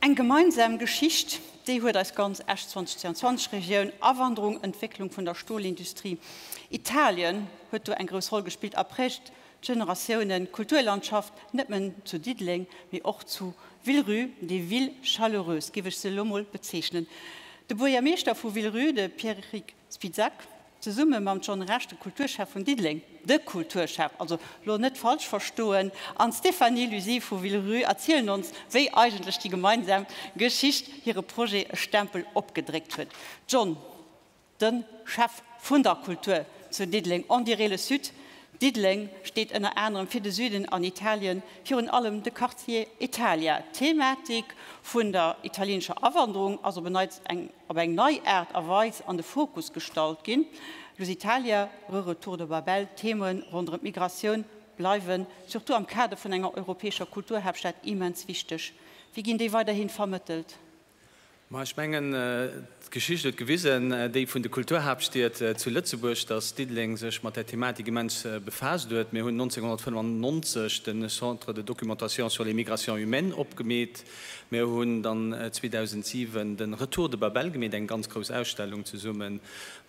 Eine gemeinsame Geschichte, die hat als ganz erst 2022 Region Abwanderung, Entwicklung von der Stahlindustrie. Italien hat eine große Rolle gespielt, abrecht Generationen, Kulturlandschaft, nicht nur zu Diedling, wie auch zu Villeruy, die Ville Chaleureuse, gebe ich sie mal bezeichnen. Der Bürgermeister von Villeruy, der Pierre-Eric Spizak, zusammen mit John Rasch, der Kulturchef von Diedling, der Kulturchef, also nicht falsch verstehen, und Stéphanie Lucy von Villeruy erzählen uns, wie eigentlich die gemeinsame Geschichte ihre Projekt Stempel abgedrückt wird. John, den Chef von der Kultur zu Diedling, und die Rele Süd. Diedling steht in anderem für den Süden an Italien, für in allem der Quartier Italia. Thematik von der italienischen Abwanderung, also bereits auf eine neue Art erweist an den Fokus gestaltet gehen. Los Italia, Retour de Babel, Themen rund um Migration bleiben, surtout am Kader von einer europäischen Kulturhauptstadt, immens wichtig. Wie gehen die weiterhin vermittelt? Ich meine, die Geschichte hat gewissen, die von der Kulturhauptstadt zu Lützeburg, dass Diedling sich mit der Thematik immens befasst wird. Wir haben 1995 den Centre de Documentation sur les Migrations Humaines abgemäht. Wir haben dann 2007 den Retour de Babel gemäht, eine ganz große Ausstellung zusammen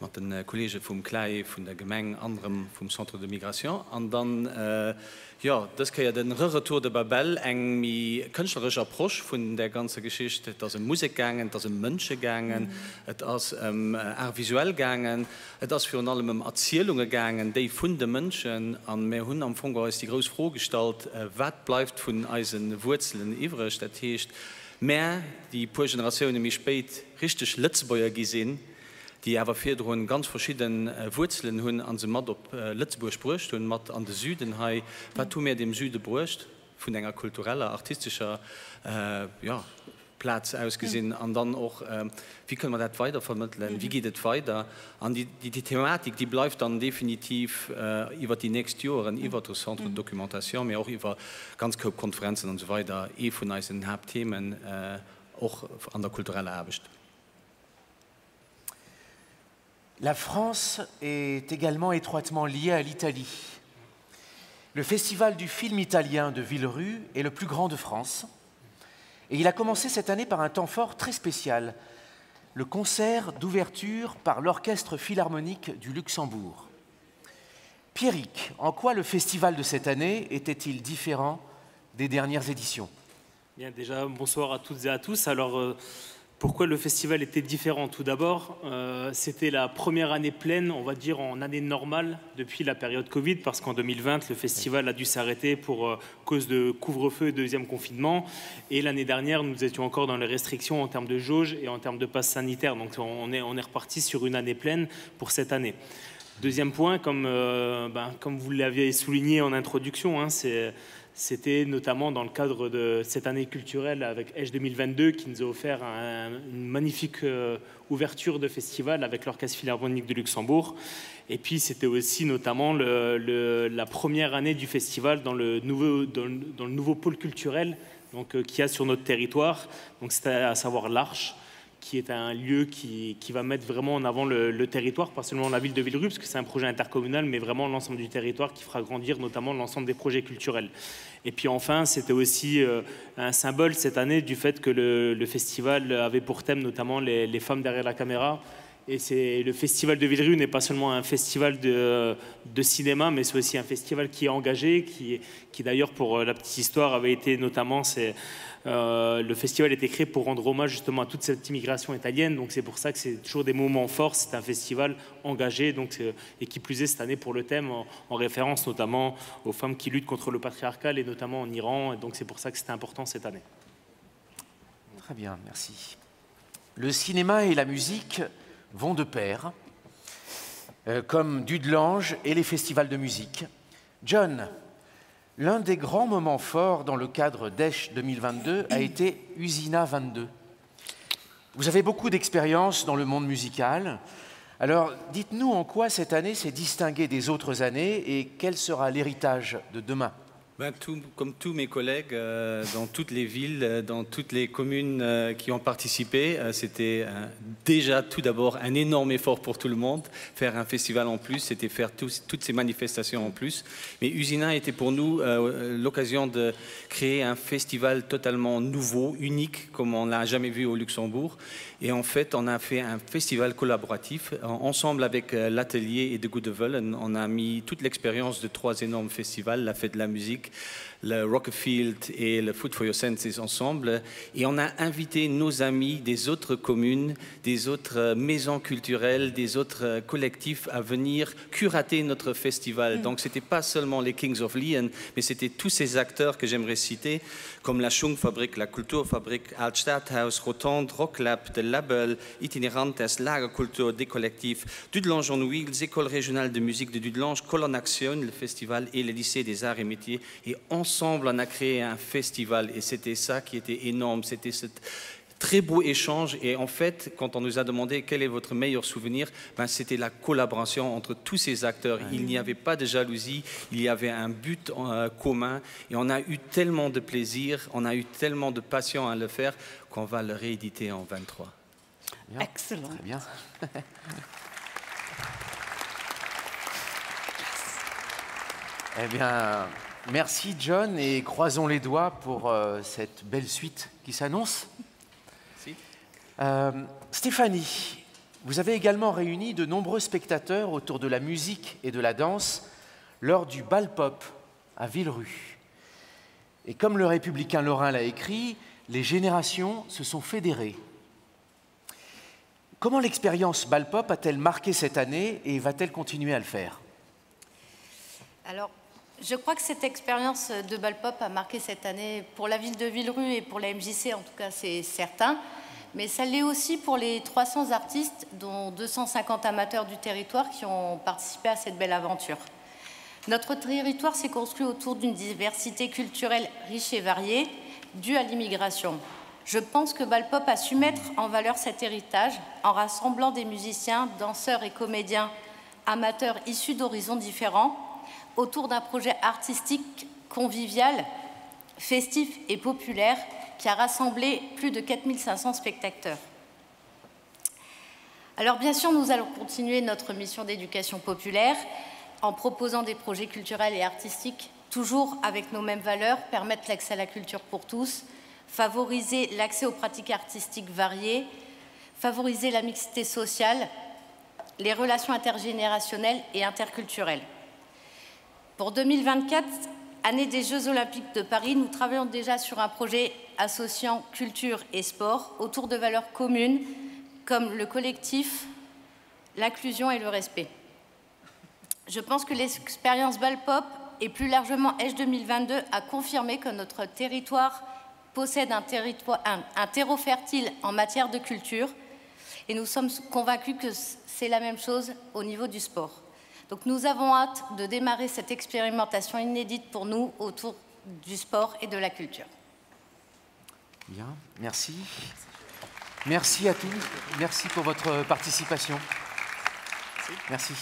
mit den Kollegen vom Klei, von der Gemeinde, anderem vom Centre de Migration. Und dann, ja, das kann ja den Retour de Babel, eine künstlerische Approche von der ganzen Geschichte, das in Musik gegangen, das in Menschen gegangen, das auch visuell gegangen, das für allem Erzählungen gegangen, die von den Menschen, und wir haben am Anfang die große Frage gestellt, was bleibt von unseren Wurzeln übrig, das heißt, mehr die paar Generationen mich spät richtig Lützburger gesehen, die aber für ganz verschiedene Wurzeln haben an sie mit auf Lützburg gebracht und mit an den Süden, was tun wir dem Süden gebracht, von einer kulturellen, artistischen ja, Platz ausgesehen, und dann auch, wie können wir das weiter vermitteln, wie geht es weiter, und die Thematik, die bleibt dann definitiv über die nächsten Jahre, über das Centre de Dokumentation, aber auch über ganz viele Konferenzen und so weiter, von unseren Hauptthemen, auch an der kulturellen Arbeit. La France est également étroitement liée à l'Italie. Le Festival du film italien de Villeruy est le plus grand de France. Et il a commencé cette année par un temps fort très spécial, le concert d'ouverture par l'Orchestre Philharmonique du Luxembourg. Pierrick, en quoi le festival de cette année était-il différent des dernières éditions? Bien, déjà, bonsoir à toutes et à tous. Alors, pourquoi le festival était différent? Tout d'abord, c'était la première année pleine, on va dire en année normale, depuis la période Covid, parce qu'en 2020, le festival a dû s'arrêter pour cause de couvre-feu et deuxième confinement. Et l'année dernière, nous étions encore dans les restrictions en termes de jauge et en termes de passe sanitaire. Donc on est reparti sur une année pleine pour cette année. Deuxième point, comme vous l'aviez souligné en introduction, hein, c'était notamment dans le cadre de cette année culturelle avec H 2022 qui nous a offert une magnifique ouverture de festival avec l'Orchestre Philharmonique de Luxembourg. Et puis c'était aussi notamment la première année du festival dans le nouveau pôle culturel qu'il y a sur notre territoire, c'est à savoir l'Arche, qui est un lieu qui va mettre vraiment en avant le territoire, pas seulement la ville de Villeruy, parce que c'est un projet intercommunal, mais vraiment l'ensemble du territoire qui fera grandir notamment l'ensemble des projets culturels. Et puis enfin, c'était aussi un symbole cette année du fait que le festival avait pour thème notamment les femmes derrière la caméra. Et le festival de Villeruy n'est pas seulement un festival de cinéma, mais c'est aussi un festival qui est engagé, qui d'ailleurs, pour la petite histoire, avait été notamment... le festival a été créé pour rendre hommage justement à toute cette immigration italienne, donc c'est pour ça que c'est toujours des moments forts, c'est un festival engagé, et qui plus est cette année pour le thème, en référence notamment aux femmes qui luttent contre le patriarcat, et notamment en Iran, et donc c'est pour ça que c'était important cette année. Très bien, merci. Le cinéma et la musique vont de pair, comme Dudelange et les festivals de musique. John, l'un des grands moments forts dans le cadre d'Esch 2022 a été Usina 22. Vous avez beaucoup d'expérience dans le monde musical. Alors, dites-nous en quoi cette année s'est distinguée des autres années et quel sera l'héritage de demain? Comme tous mes collègues, dans toutes les villes, dans toutes les communes qui ont participé, c'était déjà tout d'abord un énorme effort pour tout le monde. Faire un festival en plus, c'était faire toutes ces manifestations en plus. Mais Usina était pour nous l'occasion de créer un festival totalement nouveau, unique, comme on l'a jamais vu au Luxembourg. Et en fait, on a fait un festival collaboratif ensemble avec l'Atelier et de Goedevelen. On a mis toute l'expérience de 3 énormes festivals, la Fête de la musique, le Rockefield et le Food for Your Senses ensemble. Et on a invité nos amis des autres communes, des autres maisons culturelles, des autres collectifs à venir curater notre festival. Donc ce n'était pas seulement les Kings of Leon, mais c'était tous ces acteurs que j'aimerais citer, comme la Schwungfabrik, la Kulturfabrik, Altstadthaus, Rotonde, Rocklab, de Label, Itinerantes, Lagerkultur, des collectifs, Dudelange on Wheels, École régionale de musique de Dudelange, Colonne Action, le festival et le lycée des arts et métiers. Et ensemble, on a créé un festival et c'était ça qui était énorme. C'était ce très beau échange. Et en fait, quand on nous a demandé quel est votre meilleur souvenir, ben, c'était la collaboration entre tous ces acteurs. Il n'y avait pas de jalousie, il y avait un but commun. Et on a eu tellement de plaisir, on a eu tellement de passion à le faire qu'on va le rééditer en 23. Bien. Excellent. Très bien. Eh bien, merci John et croisons les doigts pour cette belle suite qui s'annonce. Stéphanie, vous avez également réuni de nombreux spectateurs autour de la musique et de la danse lors du bal pop à Villerue. Et comme le républicain Lorrain l'a écrit, les générations se sont fédérées. Comment l'expérience bal pop a-t-elle marqué cette année et va-t-elle continuer à le faire? Alors, je crois que cette expérience de bal pop a marqué cette année pour la ville de Villerue et pour la MJC, en tout cas c'est certain, mais ça l'est aussi pour les 300 artistes, dont 250 amateurs du territoire qui ont participé à cette belle aventure. Notre territoire s'est construit autour d'une diversité culturelle riche et variée, due à l'immigration. Je pense que bal pop a su mettre en valeur cet héritage en rassemblant des musiciens, danseurs et comédiens amateurs issus d'horizons différents autour d'un projet artistique convivial, festif et populaire qui a rassemblé plus de 4500 spectateurs. Alors bien sûr, nous allons continuer notre mission d'éducation populaire en proposant des projets culturels et artistiques, toujours avec nos mêmes valeurs, permettre l'accès à la culture pour tous, favoriser l'accès aux pratiques artistiques variées, favoriser la mixité sociale, les relations intergénérationnelles et interculturelles. Pour 2024, année des Jeux Olympiques de Paris, nous travaillons déjà sur un projet associant culture et sport autour de valeurs communes comme le collectif, l'inclusion et le respect. Je pense que l'expérience bal pop et plus largement Edge 2022 a confirmé que notre territoire possède un terreau fertile en matière de culture et nous sommes convaincus que c'est la même chose au niveau du sport. Donc nous avons hâte de démarrer cette expérimentation inédite pour nous autour du sport et de la culture. Bien, merci. Merci à tous. Merci pour votre participation. Merci.